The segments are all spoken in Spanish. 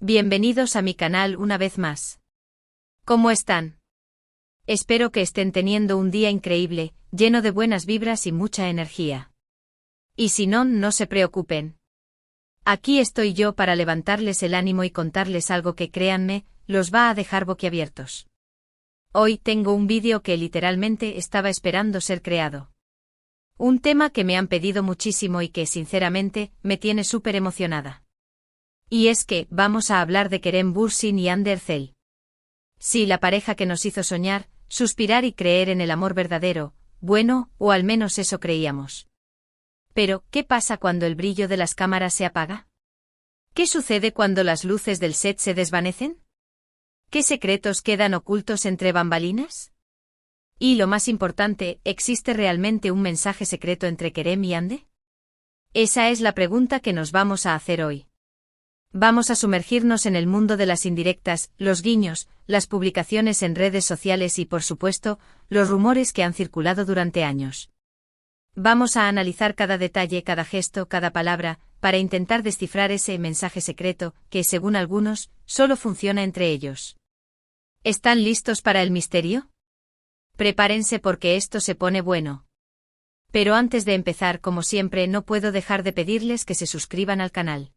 Bienvenidos a mi canal una vez más. ¿Cómo están? Espero que estén teniendo un día increíble, lleno de buenas vibras y mucha energía. Y si no, no se preocupen. Aquí estoy yo para levantarles el ánimo y contarles algo que, créanme, los va a dejar boquiabiertos. Hoy tengo un vídeo que literalmente estaba esperando ser creado. Un tema que me han pedido muchísimo y que, sinceramente, me tiene súper emocionada. Y es que, vamos a hablar de Kerem Bürsin y Hande Erçel. Sí, la pareja que nos hizo soñar, suspirar y creer en el amor verdadero, bueno, o al menos eso creíamos. Pero, ¿qué pasa cuando el brillo de las cámaras se apaga? ¿Qué sucede cuando las luces del set se desvanecen? ¿Qué secretos quedan ocultos entre bambalinas? Y lo más importante, ¿existe realmente un mensaje secreto entre Kerem y Hande? Esa es la pregunta que nos vamos a hacer hoy. Vamos a sumergirnos en el mundo de las indirectas, los guiños, las publicaciones en redes sociales y, por supuesto, los rumores que han circulado durante años. Vamos a analizar cada detalle, cada gesto, cada palabra, para intentar descifrar ese mensaje secreto que, según algunos, solo funciona entre ellos. ¿Están listos para el misterio? Prepárense porque esto se pone bueno. Pero antes de empezar, como siempre, no puedo dejar de pedirles que se suscriban al canal.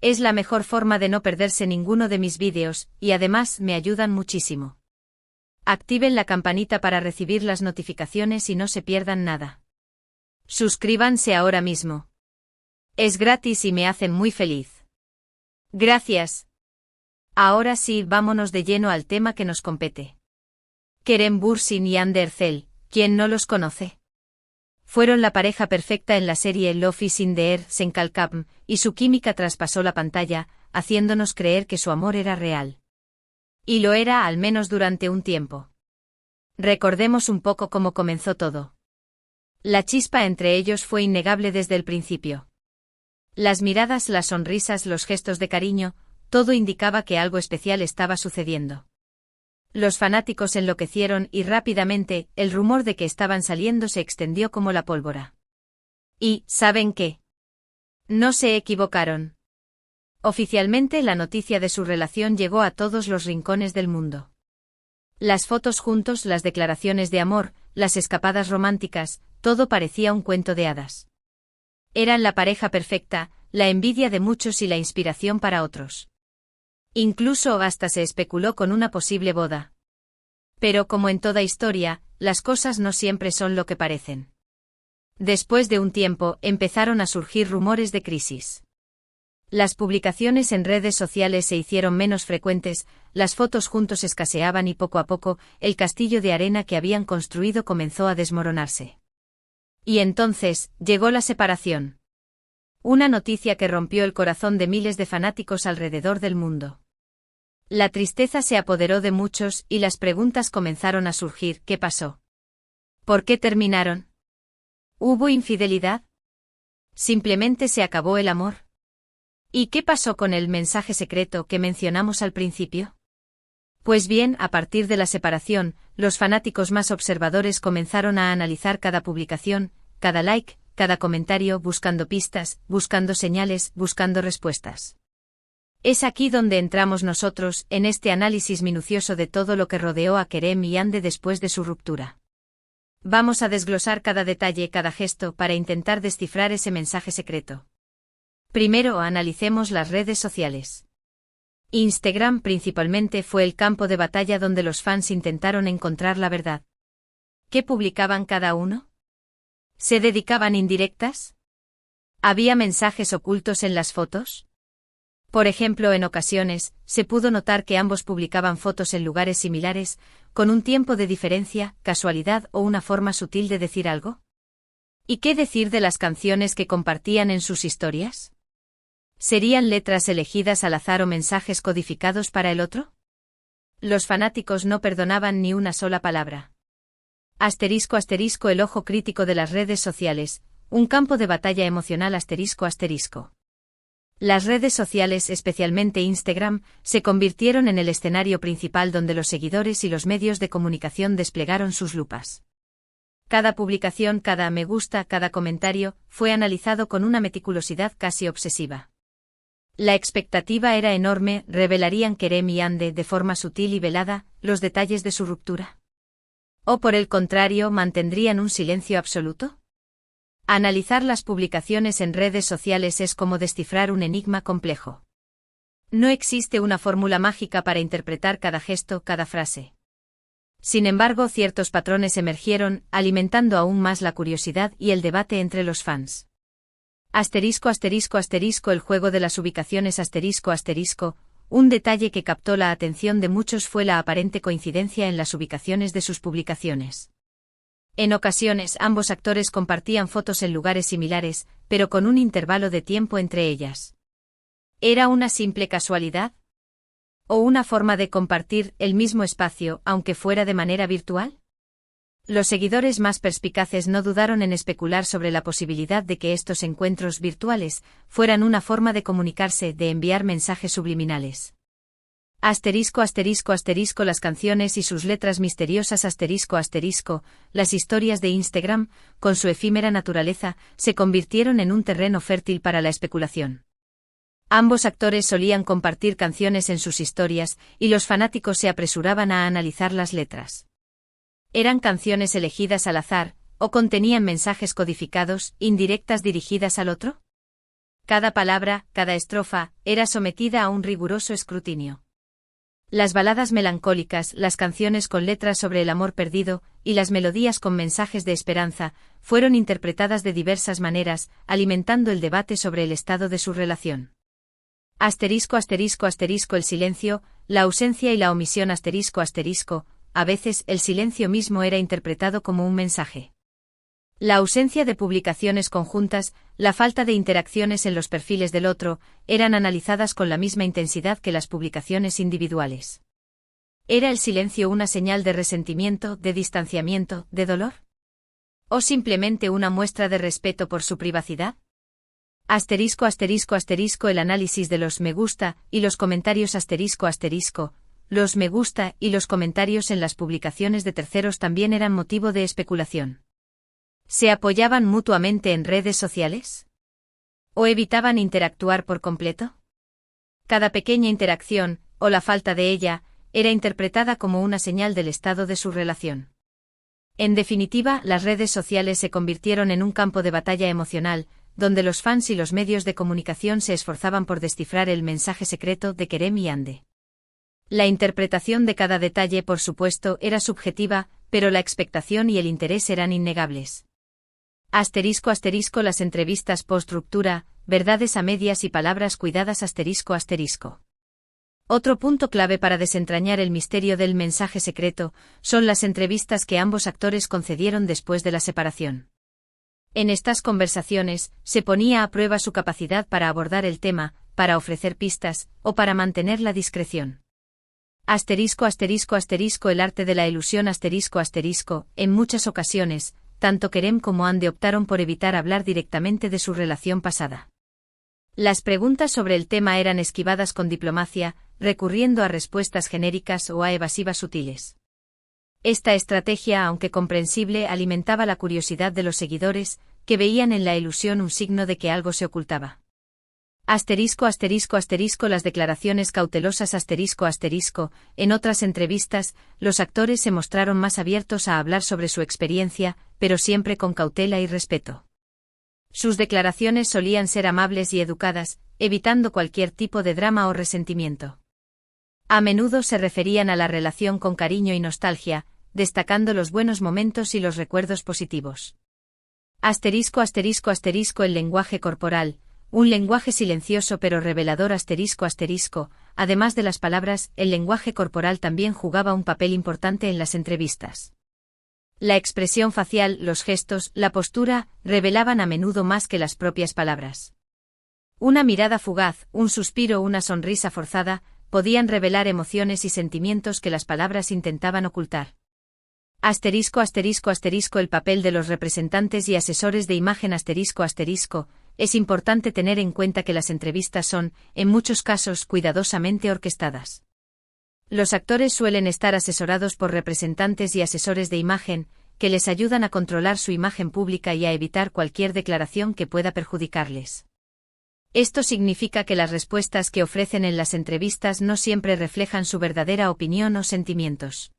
Es la mejor forma de no perderse ninguno de mis vídeos, y además me ayudan muchísimo. Activen la campanita para recibir las notificaciones y no se pierdan nada. Suscríbanse ahora mismo. Es gratis y me hacen muy feliz. Gracias. Ahora sí, vámonos de lleno al tema que nos compete. Kerem Bürsin y Hande Erçel, ¿quién no los conoce? Fueron la pareja perfecta en la serie Love is in the Air Senkalkam, y su química traspasó la pantalla, haciéndonos creer que su amor era real. Y lo era al menos durante un tiempo. Recordemos un poco cómo comenzó todo. La chispa entre ellos fue innegable desde el principio. Las miradas, las sonrisas, los gestos de cariño, todo indicaba que algo especial estaba sucediendo. Los fanáticos enloquecieron y rápidamente, el rumor de que estaban saliendo se extendió como la pólvora. Y, ¿saben qué? No se equivocaron. Oficialmente la noticia de su relación llegó a todos los rincones del mundo. Las fotos juntos, las declaraciones de amor, las escapadas románticas, todo parecía un cuento de hadas. Eran la pareja perfecta, la envidia de muchos y la inspiración para otros. Incluso hasta se especuló con una posible boda. Pero como en toda historia, las cosas no siempre son lo que parecen. Después de un tiempo, empezaron a surgir rumores de crisis. Las publicaciones en redes sociales se hicieron menos frecuentes, las fotos juntos escaseaban y poco a poco, el castillo de arena que habían construido comenzó a desmoronarse. Y entonces, llegó la separación. Una noticia que rompió el corazón de miles de fanáticos alrededor del mundo. La tristeza se apoderó de muchos y las preguntas comenzaron a surgir. ¿Qué pasó? ¿Por qué terminaron? ¿Hubo infidelidad? ¿Simplemente se acabó el amor? ¿Y qué pasó con el mensaje secreto que mencionamos al principio? Pues bien, a partir de la separación, los fanáticos más observadores comenzaron a analizar cada publicación, cada like, cada comentario, buscando pistas, buscando señales, buscando respuestas. Es aquí donde entramos nosotros, en este análisis minucioso de todo lo que rodeó a Kerem y Hande después de su ruptura. Vamos a desglosar cada detalle, cada gesto, para intentar descifrar ese mensaje secreto. Primero, analicemos las redes sociales. Instagram principalmente fue el campo de batalla donde los fans intentaron encontrar la verdad. ¿Qué publicaban cada uno? ¿Se dedicaban indirectas? ¿Había mensajes ocultos en las fotos? Por ejemplo, en ocasiones, se pudo notar que ambos publicaban fotos en lugares similares, con un tiempo de diferencia, casualidad o una forma sutil de decir algo. ¿Y qué decir de las canciones que compartían en sus historias? ¿Serían letras elegidas al azar o mensajes codificados para el otro? Los fanáticos no perdonaban ni una sola palabra. Asterisco asterisco el ojo crítico de las redes sociales, un campo de batalla emocional asterisco asterisco. Las redes sociales, especialmente Instagram, se convirtieron en el escenario principal donde los seguidores y los medios de comunicación desplegaron sus lupas. Cada publicación, cada me gusta, cada comentario, fue analizado con una meticulosidad casi obsesiva. La expectativa era enorme, ¿revelarían Kerem y Ande de forma sutil y velada los detalles de su ruptura? ¿O por el contrario mantendrían un silencio absoluto? Analizar las publicaciones en redes sociales es como descifrar un enigma complejo. No existe una fórmula mágica para interpretar cada gesto, cada frase. Sin embargo, ciertos patrones emergieron, alimentando aún más la curiosidad y el debate entre los fans. Asterisco asterisco asterisco el juego de las ubicaciones asterisco asterisco, un detalle que captó la atención de muchos fue la aparente coincidencia en las ubicaciones de sus publicaciones. En ocasiones ambos actores compartían fotos en lugares similares, pero con un intervalo de tiempo entre ellas. ¿Era una simple casualidad? ¿O una forma de compartir el mismo espacio, aunque fuera de manera virtual? Los seguidores más perspicaces no dudaron en especular sobre la posibilidad de que estos encuentros virtuales fueran una forma de comunicarse, de enviar mensajes subliminales. Asterisco asterisco asterisco las canciones y sus letras misteriosas asterisco asterisco, las historias de Instagram, con su efímera naturaleza, se convirtieron en un terreno fértil para la especulación. Ambos actores solían compartir canciones en sus historias, y los fanáticos se apresuraban a analizar las letras. ¿Eran canciones elegidas al azar, o contenían mensajes codificados, indirectas dirigidas al otro? Cada palabra, cada estrofa, era sometida a un riguroso escrutinio. Las baladas melancólicas, las canciones con letras sobre el amor perdido, y las melodías con mensajes de esperanza, fueron interpretadas de diversas maneras, alimentando el debate sobre el estado de su relación. Asterisco asterisco asterisco el silencio, la ausencia y la omisión asterisco asterisco, a veces el silencio mismo era interpretado como un mensaje. La ausencia de publicaciones conjuntas, la falta de interacciones en los perfiles del otro, eran analizadas con la misma intensidad que las publicaciones individuales. ¿Era el silencio una señal de resentimiento, de distanciamiento, de dolor? ¿O simplemente una muestra de respeto por su privacidad? Asterisco asterisco asterisco el análisis de los me gusta y los comentarios asterisco asterisco, los me gusta y los comentarios en las publicaciones de terceros también eran motivo de especulación. ¿Se apoyaban mutuamente en redes sociales? ¿O evitaban interactuar por completo? Cada pequeña interacción, o la falta de ella, era interpretada como una señal del estado de su relación. En definitiva, las redes sociales se convirtieron en un campo de batalla emocional, donde los fans y los medios de comunicación se esforzaban por descifrar el mensaje secreto de Kerem y Ande. La interpretación de cada detalle, por supuesto, era subjetiva, pero la expectación y el interés eran innegables. Asterisco asterisco las entrevistas post-ruptura, verdades a medias y palabras cuidadas asterisco asterisco. Otro punto clave para desentrañar el misterio del mensaje secreto, son las entrevistas que ambos actores concedieron después de la separación. En estas conversaciones, se ponía a prueba su capacidad para abordar el tema, para ofrecer pistas, o para mantener la discreción. Asterisco asterisco asterisco el arte de la ilusión asterisco asterisco, en muchas ocasiones, tanto Kerem como Ande optaron por evitar hablar directamente de su relación pasada. Las preguntas sobre el tema eran esquivadas con diplomacia, recurriendo a respuestas genéricas o a evasivas sutiles. Esta estrategia, aunque comprensible, alimentaba la curiosidad de los seguidores, que veían en la ilusión un signo de que algo se ocultaba. Asterisco asterisco asterisco las declaraciones cautelosas asterisco asterisco, en otras entrevistas, los actores se mostraron más abiertos a hablar sobre su experiencia, pero siempre con cautela y respeto. Sus declaraciones solían ser amables y educadas, evitando cualquier tipo de drama o resentimiento. A menudo se referían a la relación con cariño y nostalgia, destacando los buenos momentos y los recuerdos positivos. Asterisco asterisco asterisco el lenguaje corporal, un lenguaje silencioso pero revelador asterisco asterisco, además de las palabras, el lenguaje corporal también jugaba un papel importante en las entrevistas. La expresión facial, los gestos, la postura, revelaban a menudo más que las propias palabras. Una mirada fugaz, un suspiro o una sonrisa forzada, podían revelar emociones y sentimientos que las palabras intentaban ocultar. Asterisco asterisco asterisco el papel de los representantes y asesores de imagen asterisco asterisco, es importante tener en cuenta que las entrevistas son, en muchos casos, cuidadosamente orquestadas. Los actores suelen estar asesorados por representantes y asesores de imagen, que les ayudan a controlar su imagen pública y a evitar cualquier declaración que pueda perjudicarles. Esto significa que las respuestas que ofrecen en las entrevistas no siempre reflejan su verdadera opinión o sentimientos.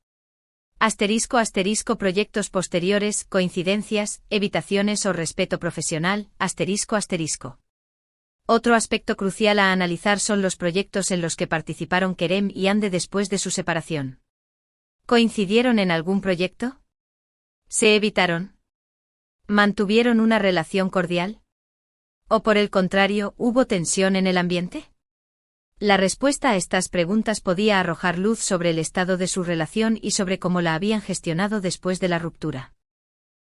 *** Proyectos posteriores, coincidencias, evitaciones o respeto profesional, ***. Otro aspecto crucial a analizar son los proyectos en los que participaron Kerem y Hande después de su separación. ¿Coincidieron en algún proyecto? ¿Se evitaron? ¿Mantuvieron una relación cordial? ¿O por el contrario, hubo tensión en el ambiente? La respuesta a estas preguntas podía arrojar luz sobre el estado de su relación y sobre cómo la habían gestionado después de la ruptura.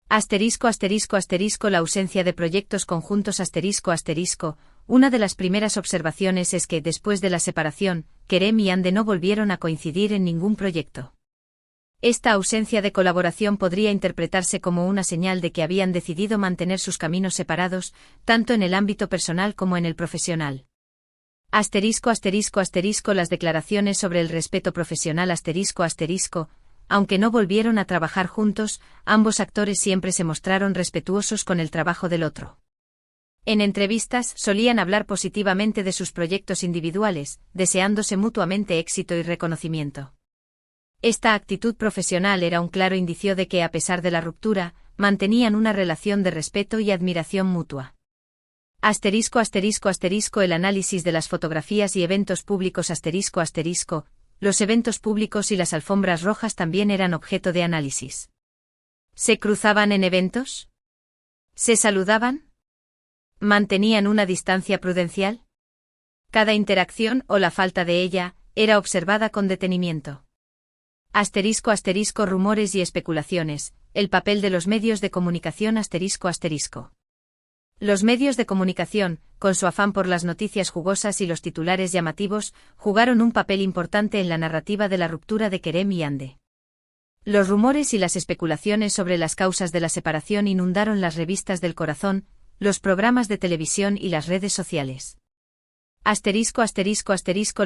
***. La ausencia de proyectos conjuntos ***. Una de las primeras observaciones es que, después de la separación, Kerem y Hande no volvieron a coincidir en ningún proyecto. Esta ausencia de colaboración podría interpretarse como una señal de que habían decidido mantener sus caminos separados, tanto en el ámbito personal como en el profesional. ***. Las declaraciones sobre el respeto profesional ***. Aunque no volvieron a trabajar juntos, ambos actores siempre se mostraron respetuosos con el trabajo del otro. En entrevistas solían hablar positivamente de sus proyectos individuales, deseándose mutuamente éxito y reconocimiento. Esta actitud profesional era un claro indicio de que, a pesar de la ruptura, mantenían una relación de respeto y admiración mutua. El análisis de las fotografías y eventos públicos ***. Los eventos públicos y las alfombras rojas también eran objeto de análisis. ¿Se cruzaban en eventos? ¿Se saludaban? ¿Mantenían una distancia prudencial? Cada interacción, o la falta de ella, era observada con detenimiento. ***. Rumores y especulaciones, el papel de los medios de comunicación ***. Los medios de comunicación, con su afán por las noticias jugosas y los titulares llamativos, jugaron un papel importante en la narrativa de la ruptura de Kerem y Hande. Los rumores y las especulaciones sobre las causas de la separación inundaron las revistas del corazón, los programas de televisión y las redes sociales. La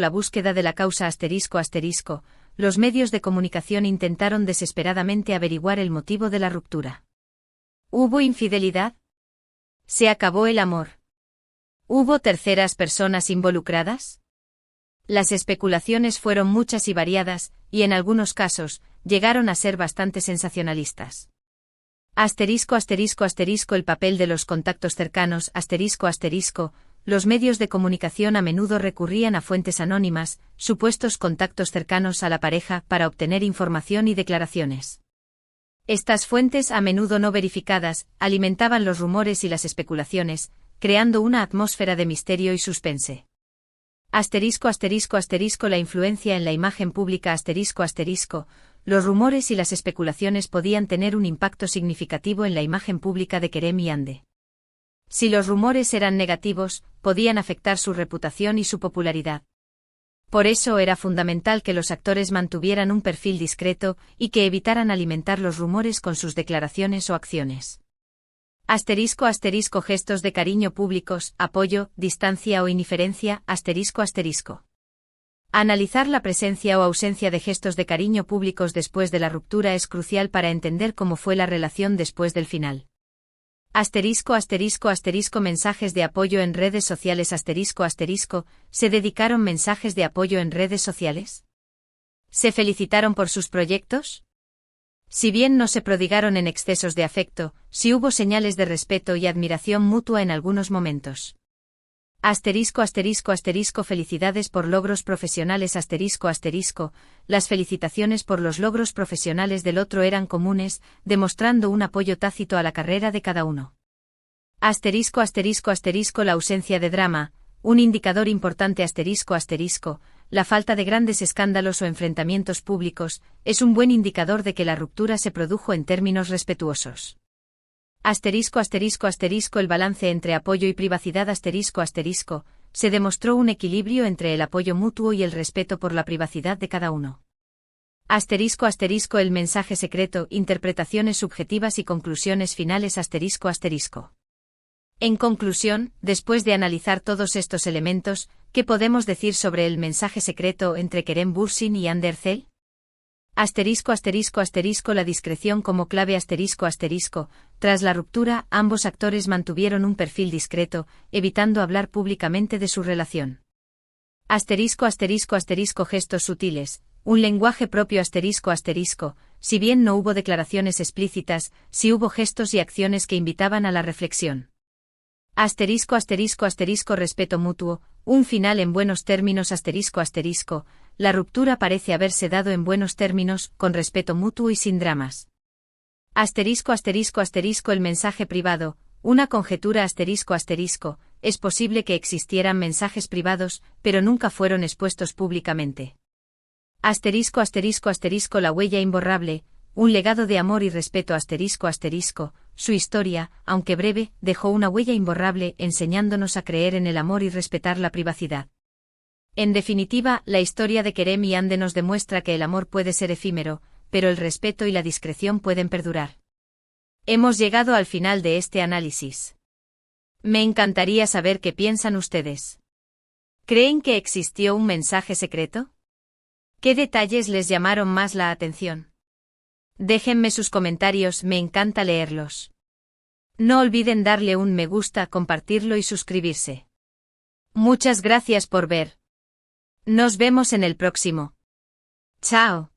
búsqueda de la causa ***. Los medios de comunicación intentaron desesperadamente averiguar el motivo de la ruptura. ¿Hubo infidelidad? ¿Se acabó el amor? ¿Hubo terceras personas involucradas? Las especulaciones fueron muchas y variadas, y en algunos casos, llegaron a ser bastante sensacionalistas. El papel de los contactos cercanos ***. Los medios de comunicación a menudo recurrían a fuentes anónimas, supuestos contactos cercanos a la pareja, para obtener información y declaraciones. Estas fuentes, a menudo no verificadas, alimentaban los rumores y las especulaciones, creando una atmósfera de misterio y suspense. La influencia en la imagen pública ***. Los rumores y las especulaciones podían tener un impacto significativo en la imagen pública de Kerem y Hande. Si los rumores eran negativos, podían afectar su reputación y su popularidad. Por eso era fundamental que los actores mantuvieran un perfil discreto y que evitaran alimentar los rumores con sus declaraciones o acciones. ***. Gestos de cariño públicos, apoyo, distancia o indiferencia ***. Analizar la presencia o ausencia de gestos de cariño públicos después de la ruptura es crucial para entender cómo fue la relación después del final. Mensajes de apoyo en redes sociales ¿Se dedicaron mensajes de apoyo en redes sociales? ¿Se felicitaron por sus proyectos? Si bien no se prodigaron en excesos de afecto, sí hubo señales de respeto y admiración mutua en algunos momentos. Felicidades por logros profesionales Las felicitaciones por los logros profesionales del otro eran comunes, demostrando un apoyo tácito a la carrera de cada uno. La ausencia de drama, un indicador importante la falta de grandes escándalos o enfrentamientos públicos, es un buen indicador de que la ruptura se produjo en términos respetuosos. El balance entre apoyo y privacidad se demostró un equilibrio entre el apoyo mutuo y el respeto por la privacidad de cada uno. El mensaje secreto, interpretaciones subjetivas y conclusiones finales En conclusión, después de analizar todos estos elementos, ¿qué podemos decir sobre el mensaje secreto entre Kerem Bürsin y Hande Erçel? La discreción como clave Tras la ruptura, ambos actores mantuvieron un perfil discreto, evitando hablar públicamente de su relación. Gestos sutiles, un lenguaje propio si bien no hubo declaraciones explícitas, sí hubo gestos y acciones que invitaban a la reflexión. Respeto mutuo, un final en buenos términos la ruptura parece haberse dado en buenos términos, con respeto mutuo y sin dramas. El mensaje privado, una conjetura es posible que existieran mensajes privados, pero nunca fueron expuestos públicamente. La huella imborrable, un legado de amor y respeto su historia, aunque breve, dejó una huella imborrable enseñándonos a creer en el amor y respetar la privacidad. En definitiva, la historia de Kerem y Ande nos demuestra que el amor puede ser efímero, pero el respeto y la discreción pueden perdurar. Hemos llegado al final de este análisis. Me encantaría saber qué piensan ustedes. ¿Creen que existió un mensaje secreto? ¿Qué detalles les llamaron más la atención? Déjenme sus comentarios, me encanta leerlos. No olviden darle un me gusta, compartirlo y suscribirse. Muchas gracias por ver. Nos vemos en el próximo. Chao.